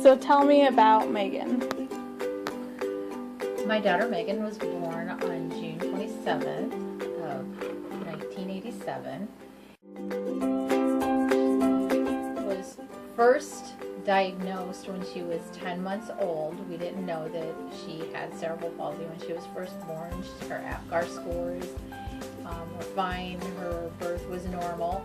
So tell me about Megan. My daughter Megan was born on June 27th of 1987. Was first diagnosed when she was 10 months old. We didn't know that she had cerebral palsy when she was first born. Her APGAR scores were fine. Her birth was normal.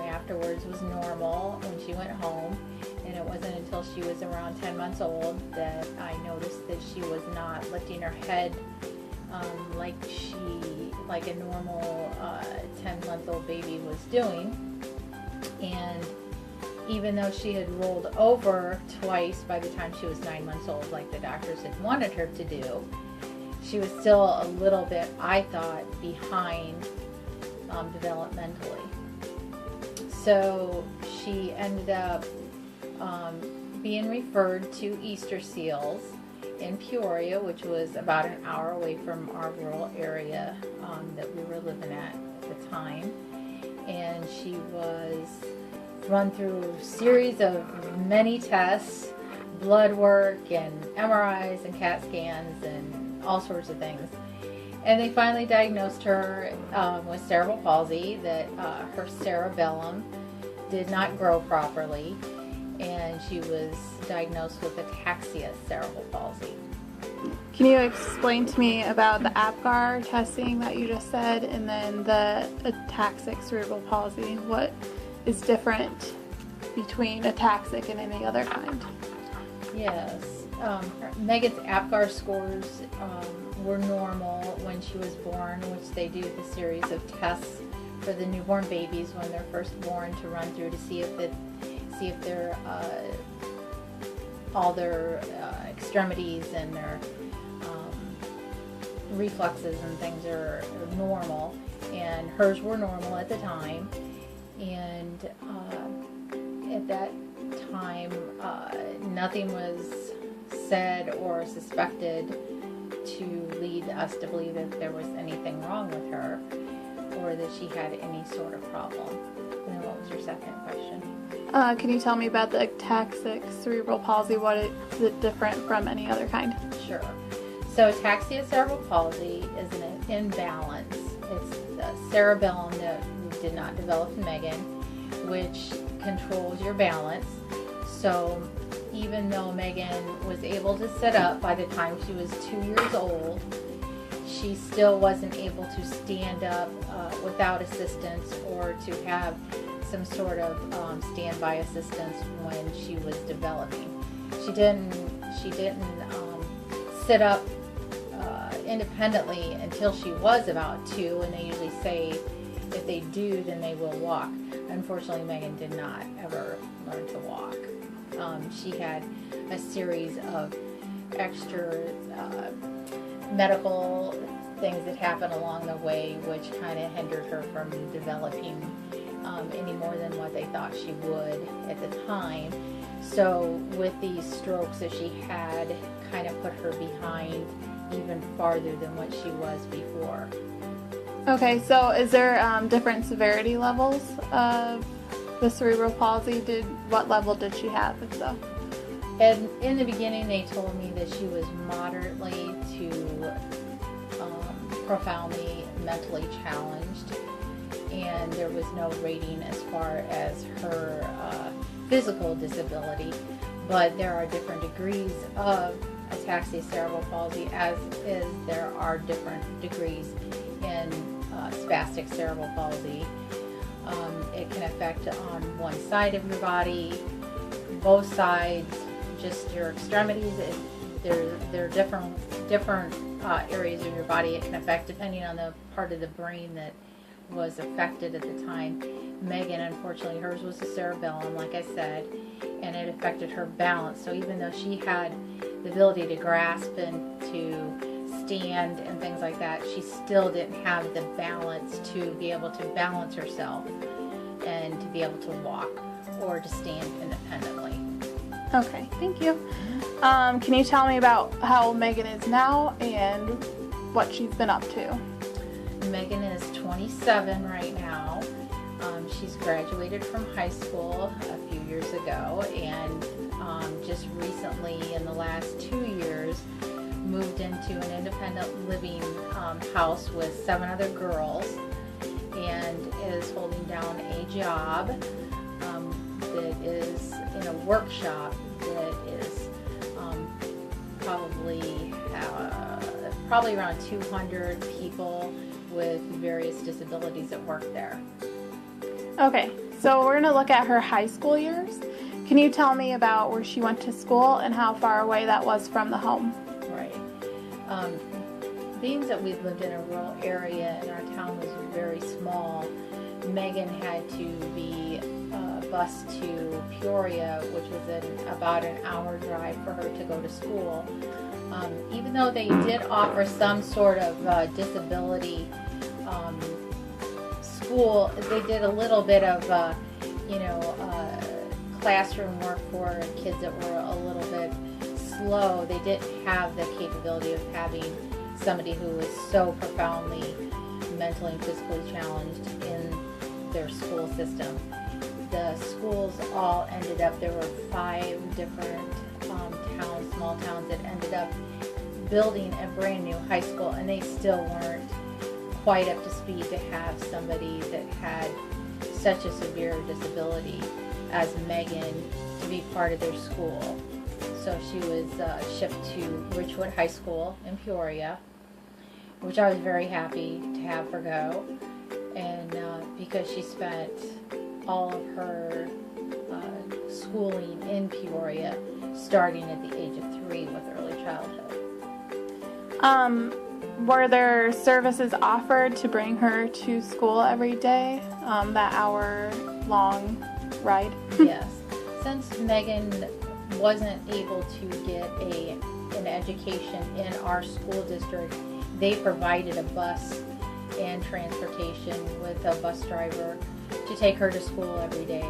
Afterwards was normal when she went home, and it wasn't until she was around 10 months old that I noticed that she was not lifting her head like a normal 10-month-old baby was doing. And even though she had rolled over twice by the time she was 9 months old, like the doctors had wanted her to do, she was still a little bit, I thought, behind developmentally. So she ended up being referred to Easter Seals in Peoria, which was about an hour away from our rural area that we were living at the time. And she was run through a series of many tests, blood work and MRIs and CAT scans and all sorts of things. And they finally diagnosed her with cerebral palsy, that her cerebellum did not grow properly, and she was diagnosed with ataxia cerebral palsy. Can you explain to me about the APGAR testing that you just said, and then the ataxic cerebral palsy? What is different between ataxic and any other kind? Yes. Megan's APGAR scores were normal when she was born, which they do the series of tests for the newborn babies when they're first born to run through to see if their all their extremities and their reflexes and things are normal. And hers were normal at the time, and at that time nothing was said or suspected to lead us to believe that there was anything wrong with her or that she had any sort of problem. And then what was your second question? Can you tell me about the ataxic cerebral palsy? What is it different from any other kind? Sure. So ataxia cerebral palsy is an imbalance. It's the cerebellum that did not develop in Megan, which controls your balance. So even though Megan was able to sit up by the time she was 2 years old, she still wasn't able to stand up without assistance or to have some sort of standby assistance when she was developing. She didn't sit up independently until she was about 2, and they usually say if they do, then they will walk. Unfortunately, Megan did not ever learn to walk. She had a series of extra medical things that happened along the way, which kind of hindered her from developing any more than what they thought she would at the time. So with these strokes that she had, kind of put her behind even farther than what she was before. Okay, so is there different severity levels of the cerebral palsy? What level did she have, if so? And in the beginning, they told me that she was moderately to profoundly mentally challenged, and there was no rating as far as her physical disability, but there are different degrees of ataxia cerebral palsy, as is there are different degrees in spastic cerebral palsy. It can affect on one side of your body, both sides, just your extremities. There are different areas of your body it can affect depending on the part of the brain that was affected at the time. Megan, unfortunately, hers was the cerebellum, like I said, and it affected her balance. So even though she had the ability to grasp and to stand and things like that, she still didn't have the balance to be able to balance herself and to be able to walk or to stand independently. Okay, thank you. Can you tell me about how Megan is now and what she's been up to? Megan is 27 right now. She's graduated from high school a few years ago and just last 2 years moved into an independent living house with 7 other girls, and is holding down a job that is in a workshop that is probably around 200 people with various disabilities that work there. Okay, so we're going to look at her high school years. Can you tell me about where she went to school and how far away that was from the home? Right. Being that we lived in a rural area and our town was very small, Megan had to be bused to Peoria, which was about an hour drive for her to go to school. Even though they did offer some sort of disability school, they did a little bit of, classroom work for kids that were a little bit slow. They didn't have the capability of having somebody who was so profoundly mentally and physically challenged in their school system. The schools all ended up, there were 5 different towns, small towns, that ended up building a brand new high school, and they still weren't quite up to speed to have somebody that had such a severe disability as Megan to be part of their school. So she was shipped to Richwood High School in Peoria, which I was very happy to have her go, and because she spent all of her schooling in Peoria, starting at the age of 3 with early childhood. Were there services offered to bring her to school every day, that hour-long ride? Yes. Since Megan wasn't able to get an education in our school district, they provided a bus and transportation with a bus driver to take her to school every day.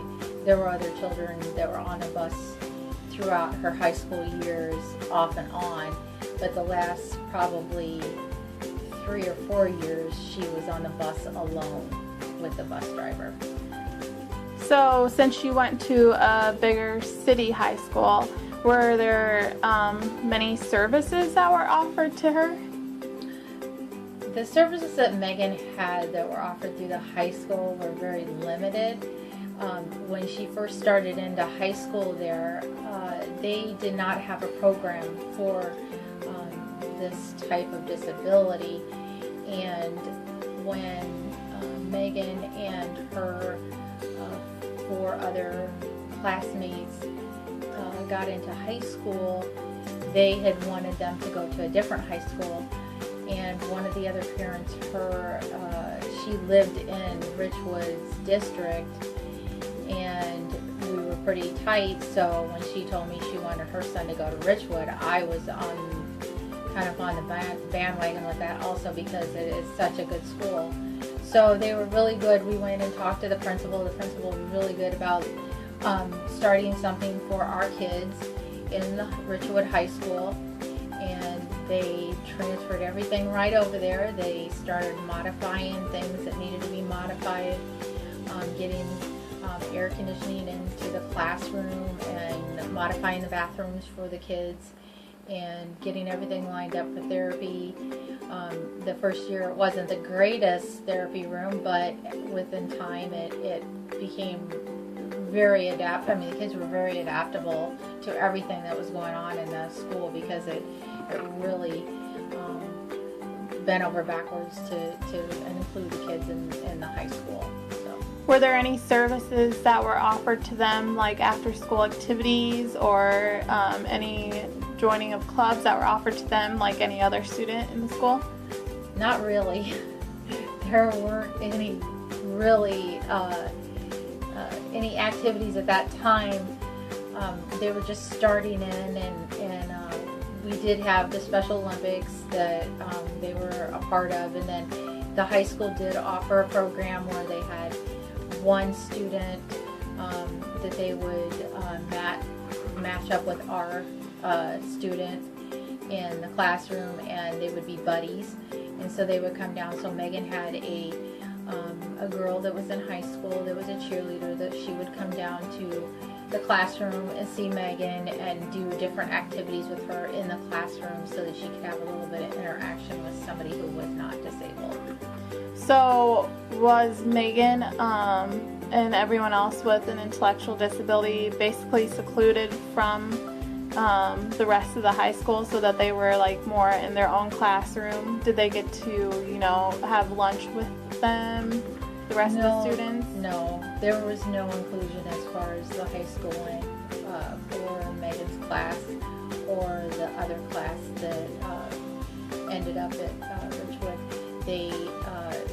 There were other children that were on a bus throughout her high school years, off and on, but the last probably 3 or 4 years she was on the bus alone with the bus driver. So since she went to a bigger city high school, were there many services that were offered to her? The services that Megan had that were offered through the high school were very limited. When she first started into high school there, they did not have a program for this type of disability, and when Megan and her 4 other classmates got into high school, they had wanted them to go to a different high school, and one of the other parents, she lived in Richwood's district, and we were pretty tight, so when she told me she wanted her son to go to Richwood, I was kind of on the bandwagon with that also, because it is such a good school. So they were really good. We went and talked to the principal. The principal was really good about starting something for our kids in the Richwood High School, and they transferred everything right over there. They started modifying things that needed to be modified, getting air conditioning into the classroom and modifying the bathrooms for the kids, and getting everything lined up for therapy. The first year it wasn't the greatest therapy room, but within time it became very adaptable. I mean, the kids were very adaptable to everything that was going on in the school, because it really bent over backwards to include the kids in the high school. So. Were there any services that were offered to them, like after-school activities, or any joining of clubs that were offered to them like any other student in the school? Not really. There weren't any really any activities at that time. They were just starting in, and we did have the Special Olympics that they were a part of, and then the high school did offer a program where they had one student that they would match up with our student in the classroom, and they would be buddies, and so they would come down. So Megan had a girl that was in high school that was a cheerleader that she would come down to the classroom and see Megan and do different activities with her in the classroom so that she could have a little bit of interaction with somebody who was not disabled. So was Megan and everyone else with an intellectual disability basically secluded from the rest of the high school so that they were like more in their own classroom? Did they get to, you know, have lunch with them, the rest of the students? No, there was no inclusion as far as the high school went for Megan's class or the other class that ended up at Ridgewood. They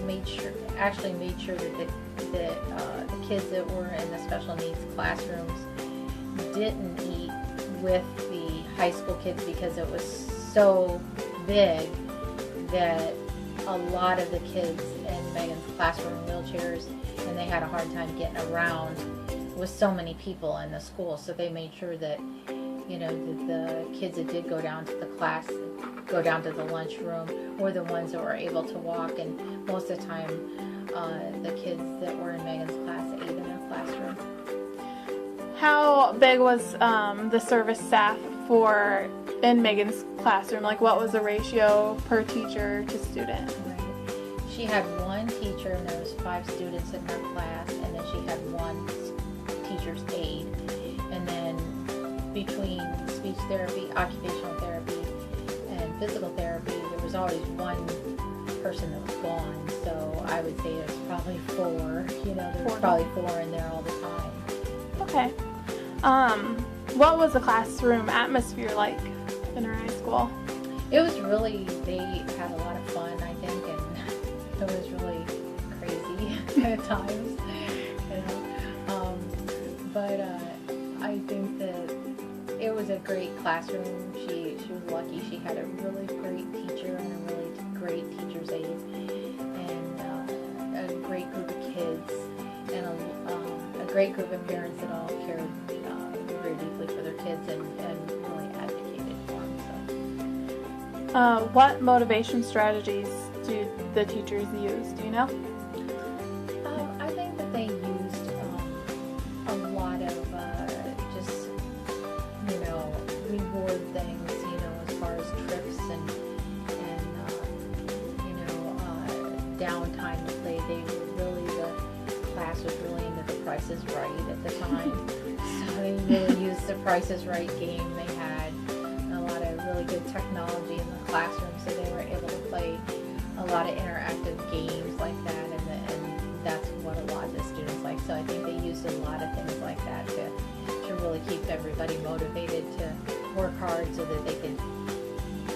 made sure that the kids that were in the special needs classrooms didn't eat with the high school kids because it was so big that a lot of the kids in Megan's classroom were in wheelchairs, and they had a hard time getting around with so many people in the school. So they made sure that, you know, the kids that did go down to the class, go down to the lunchroom, were the ones that were able to walk. And most of the time, the kids that were in Megan's class ate in their classroom. How big was the service staff for in Megan's classroom? Like, what was the ratio per teacher to student? Right. She had one teacher, and there was 5 students in her class, and then she had one teacher's aide. And then between speech therapy, occupational therapy, and physical therapy, there was always one person that was gone. So I would say it was probably 4. You know, there was probably 4 in there all the time. Okay. What was the classroom atmosphere like in her high school? It was really, they had a lot of fun, I think, and it was really crazy at times, you know. But I think that it was a great classroom. She was lucky. She had a really great teacher and a really great teacher's aide, and a great group of kids, and a great group of parents that all cared very deeply for their kids and really advocated for them. So. What motivation strategies do the teachers use? Do you know? I think that they used a lot of just, you know, reward things, you know, as far as trips and you know, downtime to play. They were really, the class was really into The Price is Right at the time. So they really used the Price is Right game. They had a lot of really good technology in the classroom, so they were able to play a lot of interactive games like that, and that's what a lot of the students like. So I think they used a lot of things like that to really keep everybody motivated to work hard so that they could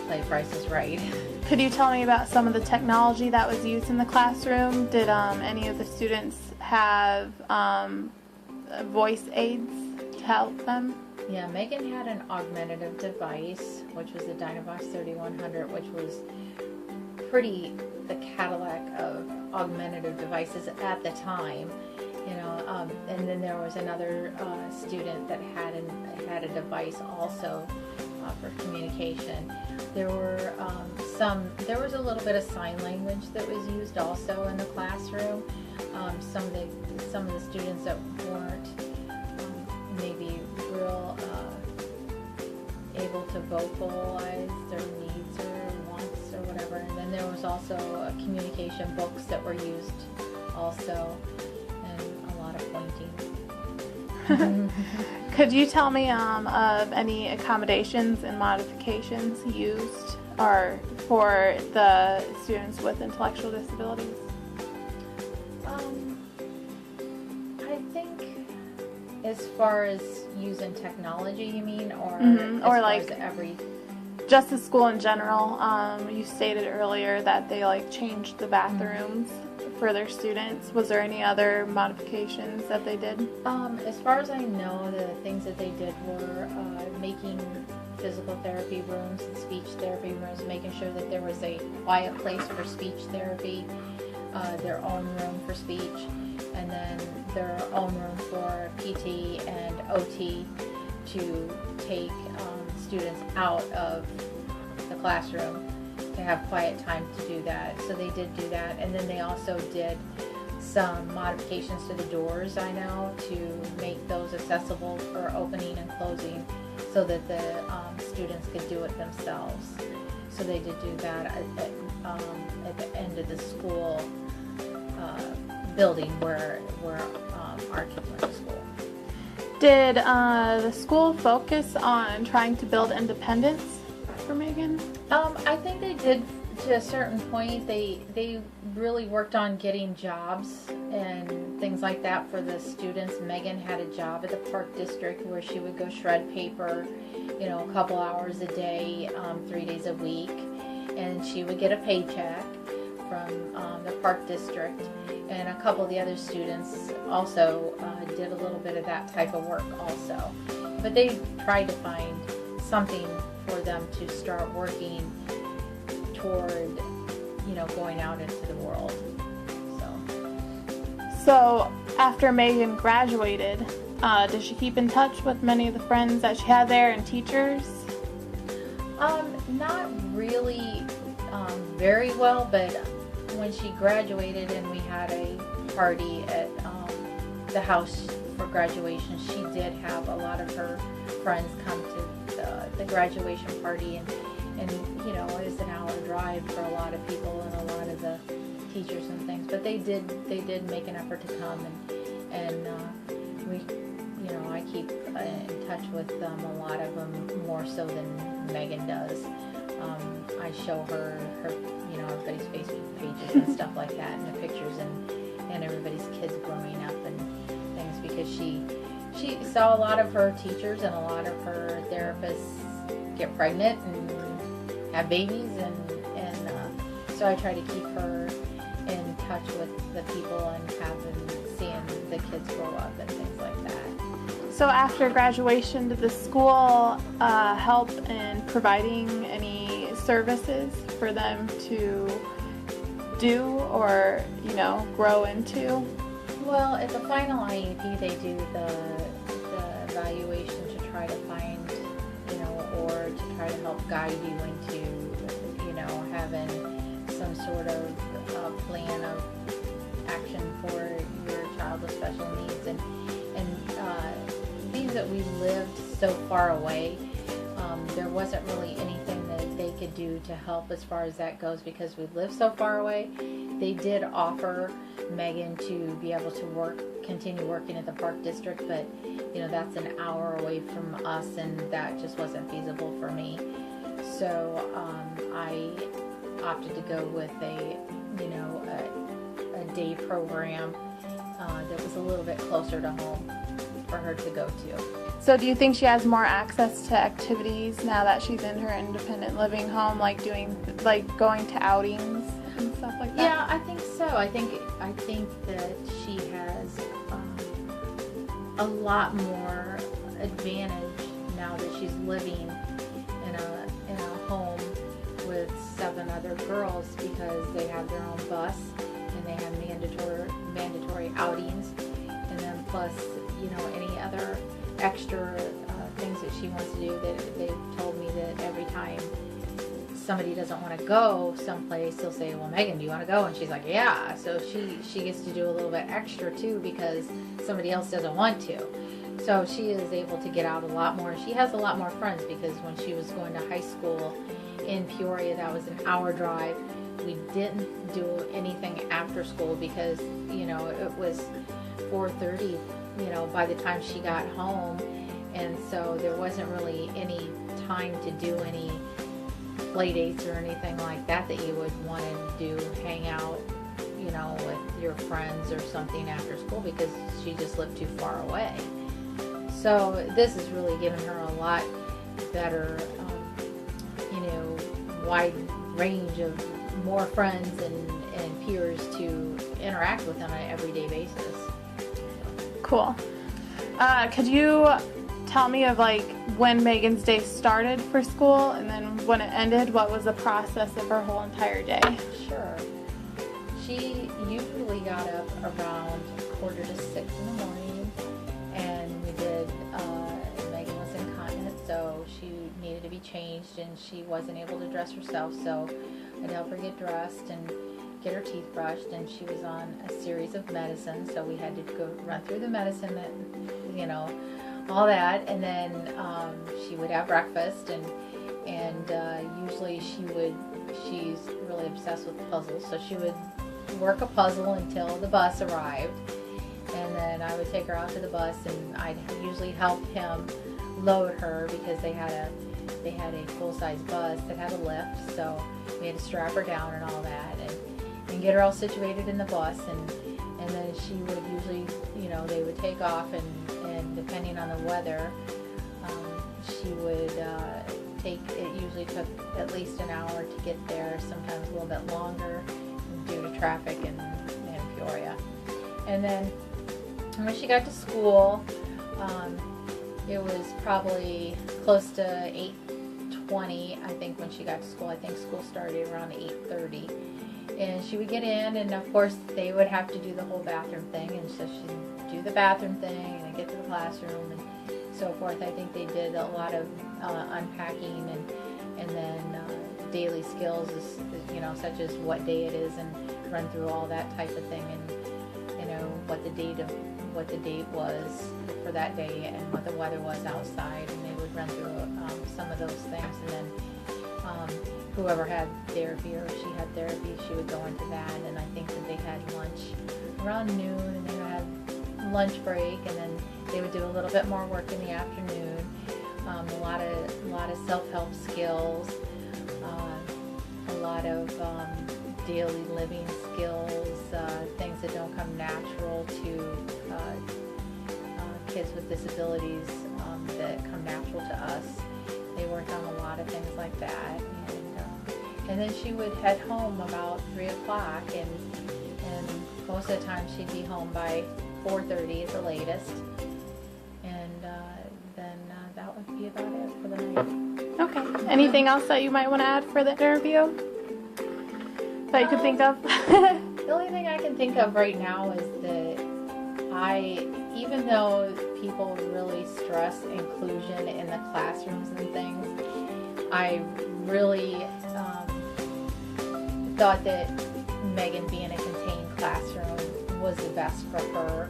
play Price is Right. Could you tell me about some of the technology that was used in the classroom? Did any of the students have voice aids to help them? Yeah, Megan had an augmentative device, which was the Dynavox 3100, which was pretty the Cadillac of augmentative devices at the time, you know. And then there was another student that had a device also for communication. There were there was a little bit of sign language that was used also in the classroom. Some of the students that weren't maybe real able to vocalize their needs or wants or whatever. And then there was also communication books that were used also, and a lot of pointing. Could you tell me of any accommodations and modifications used or for the students with intellectual disabilities? I think as far as using technology, you mean, or or as like far as just the school in general. You stated earlier that they like changed the bathrooms for their students. Was there any other modifications that they did? As far as I know, the things that they did were making physical therapy rooms and speech therapy rooms, making sure that there was a quiet place for speech therapy, their own room for speech, and then their own room for PT and OT to take students out of the classroom to have quiet time to do that. So they did do that, and then they also did some modifications to the doors, I know, to make those accessible for opening and closing so that the students could do it themselves. So they did do that at the end of the school building where our kids went to school. Did the school focus on trying to build independence for Megan? I think they did to a certain point. They really worked on getting jobs and things like that for the students. Megan had a job at the Park District where she would go shred paper, you know, a couple hours a day, 3 days a week, and she would get a paycheck from the Park District. And a couple of the other students also did a little bit of that type of work also. But they tried to find something for them to start working toward, you know, going out into the world. So after Megan graduated, did she keep in touch with many of the friends that she had there and teachers? Not really very well, but when she graduated and we had a party at the house for graduation, she did have a lot of her friends come to the graduation party, and you know, it was an hour drive for a lot of people and a lot of the teachers and things, but they did make an effort to come, and we, you know, I keep in touch with a lot of them more so than Megan does. I show her, you know, everybody's Facebook pages and stuff like that, and the pictures and everybody's kids growing up and things, because she saw a lot of her teachers and a lot of her therapists get pregnant and have babies, and so I try to keep her in touch with the people and seeing the kids grow up and things like that. So after graduation, did the school help in providing any services for them to do or, you know, grow into? Well, at the final IEP, they do the evaluation to try to find, you know, or to try to help guide you into, you know, having some sort of plan of action for your child with special needs, and being that we lived so far away, there wasn't really anything that they could do to help as far as that goes, because we lived so far away. They did offer Megan to be able to continue working at the Park District, but you know, that's an hour away from us, and that just wasn't feasible for me. So I opted to go with a day program that was a little bit closer to home for her to go to. So do you think she has more access to activities now that she's in her independent living home, like going to outings and stuff like that? Yeah, I think so. I think that she has a lot more advantage now that she's living in a home with 7 other girls, because they have their own bus and they have mandatory outings, and then plus, you know, any other extra things that she wants to do. That they've told me that every time somebody doesn't want to go someplace, they'll say, well, Megan, do you want to go? And she's like, yeah. So she gets to do a little bit extra too, because somebody else doesn't want to. So she is able to get out a lot more. She has a lot more friends, because when she was going to high school in Peoria, that was an hour drive. We didn't do anything after school because, you know, it was 4:30, you know, by the time she got home, and so there wasn't really any time to do any play dates or anything like that you would want to do, hang out, you know, with your friends or something after school, because she just lived too far away. So this has really given her a lot better, you know, wide range of more friends and peers to interact with on an everyday basis. Cool. Could you tell me of like when Megan's day started for school and then when it ended? What was the process of her whole entire day? Sure. She usually got up around 5:45 in the morning, and we did, Megan was incontinent, so she needed to be changed, and she wasn't able to dress herself, so I'd help her get dressed, and get her teeth brushed, and she was on a series of medicines, so we had to go run through the medicine, and, all that, and then she would have breakfast, and usually she's really obsessed with puzzles, so she would work a puzzle until the bus arrived, and then I would take her out to the bus, and I'd usually help him load her because they had a full-size bus that had a lift, so we had to strap her down and all that, and get her all situated in the bus, and then she would usually, they would take off, and depending on the weather, she would it usually took at least an hour to get there, sometimes a little bit longer due to traffic in Peoria. And then when she got to school, it was probably close to 8:20, I think, when she got to school. I think school started around 8:30. And she would get in, and of course they would have to do the whole bathroom thing, and so she'd do the bathroom thing and then get to the classroom and so forth. I think they did a lot of unpacking and then daily skills, such as what day it is, and run through all that type of thing, and what the date was for that day and what the weather was outside, and they would run through some of those things, and then whoever had therapy, or if she had therapy, she would go into that. And I think that they had lunch around noon, and they had lunch break, and then they would do a little bit more work in the afternoon. A lot of self-help skills, a lot of daily living skills, things that don't come natural to kids with disabilities, that come natural to us. They worked on a lot of things like that, and then she would head home about 3 o'clock, and most of the time she'd be home by 4:30 at the latest, and then that would be about it for the night. Okay. Anything else that you might want to add for the interview that you could think of? The only thing I can think of right now is that even though people really stress inclusion in the classrooms and things, I really thought that Megan being in a contained classroom was the best for her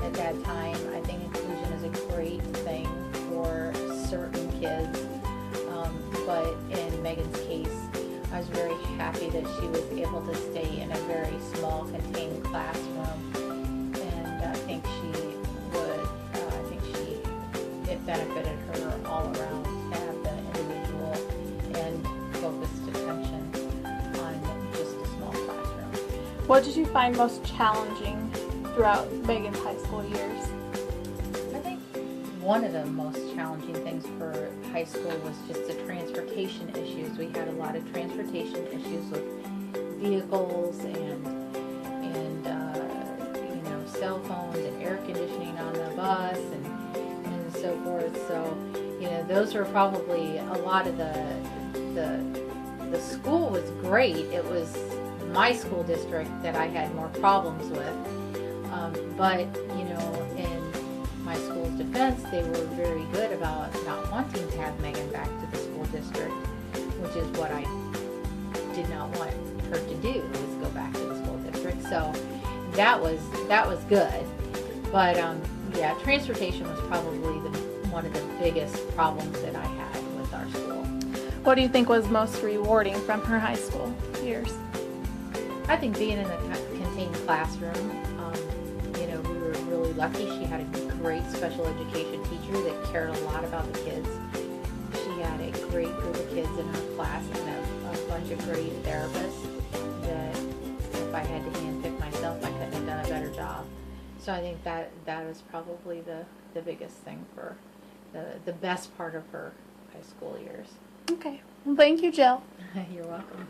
at that time. I think inclusion is a great thing for certain kids, but in Megan's case, I was very happy that she was able to stay in a very small contained classroom, and I think it benefited her all around to have the individual and focused attention on just a small classroom. What did you find most challenging throughout Megan's high school years? I think one of the most challenging things for high school was just the transportation issues. We had a lot of transportation issues with vehicles and cell phones and air conditioning on the bus and so forth. So, those were probably a lot of the school was great. It was my school district that I had more problems with. But, in my school's defense, they were very good about not wanting to have Megan back to the school district, which is what I did not want her to do, was go back to the school district. So that was good. But, yeah, transportation was probably one of the biggest problems that I had with our school. What do you think was most rewarding from her high school years? I think being in a contained classroom, we were really lucky. She had a great special education teacher that cared a lot about the kids. She had a great group of kids in her class and a bunch of great therapists that if I had to handpick myself, I couldn't have done a better job. So I think that was probably the biggest thing for the best part of her high school years. Okay. Well, thank you, Jill. You're welcome.